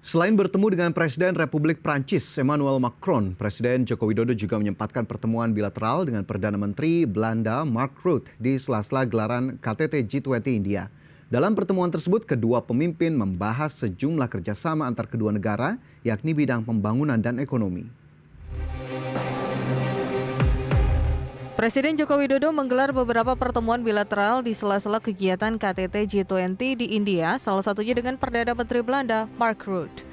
Selain bertemu dengan Presiden Republik Prancis Emmanuel Macron, Presiden Joko Widodo juga menyempatkan pertemuan bilateral dengan Perdana Menteri Belanda Mark Rutte di sela-sela gelaran KTT G20 India. Dalam pertemuan tersebut, kedua pemimpin membahas sejumlah kerjasama antar kedua negara, yakni bidang pembangunan dan ekonomi. Presiden Joko Widodo menggelar beberapa pertemuan bilateral di sela-sela kegiatan KTT G20 di India, salah satunya dengan Perdana Menteri Belanda, Mark Rutte.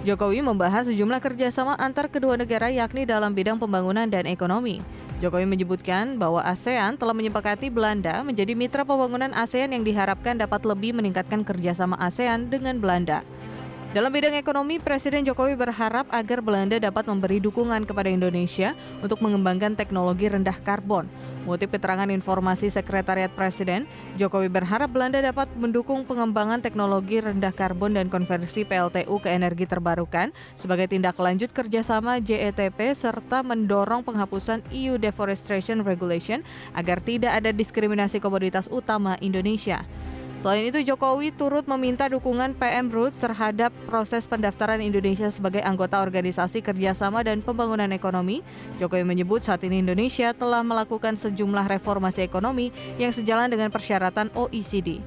Jokowi membahas sejumlah kerjasama antar kedua negara yakni dalam bidang pembangunan dan ekonomi. Jokowi menyebutkan bahwa ASEAN telah menyepakati Belanda menjadi mitra pembangunan ASEAN yang diharapkan dapat lebih meningkatkan kerjasama ASEAN dengan Belanda. Dalam bidang ekonomi, Presiden Jokowi berharap agar Belanda dapat memberi dukungan kepada Indonesia untuk mengembangkan teknologi rendah karbon. Mengutip keterangan informasi Sekretariat Presiden, Jokowi berharap Belanda dapat mendukung pengembangan teknologi rendah karbon dan konversi PLTU ke energi terbarukan sebagai tindak lanjut kerjasama JETP serta mendorong penghapusan EU Deforestation Regulation agar tidak ada diskriminasi komoditas utama Indonesia. Selain itu, Jokowi turut meminta dukungan PM Rutte terhadap proses pendaftaran Indonesia sebagai anggota Organisasi Kerjasama dan Pembangunan Ekonomi. Jokowi menyebut saat ini Indonesia telah melakukan sejumlah reformasi ekonomi yang sejalan dengan persyaratan OECD.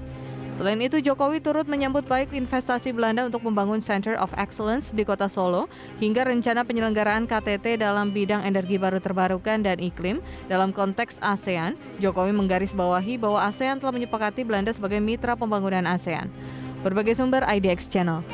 Selain itu, Jokowi turut menyambut baik investasi Belanda untuk membangun Center of Excellence di Kota Solo hingga rencana penyelenggaraan KTT dalam bidang energi baru terbarukan dan iklim. Dalam konteks ASEAN, Jokowi menggarisbawahi bahwa ASEAN telah menyepakati Belanda sebagai mitra pembangunan ASEAN. Berbagai sumber IDX Channel.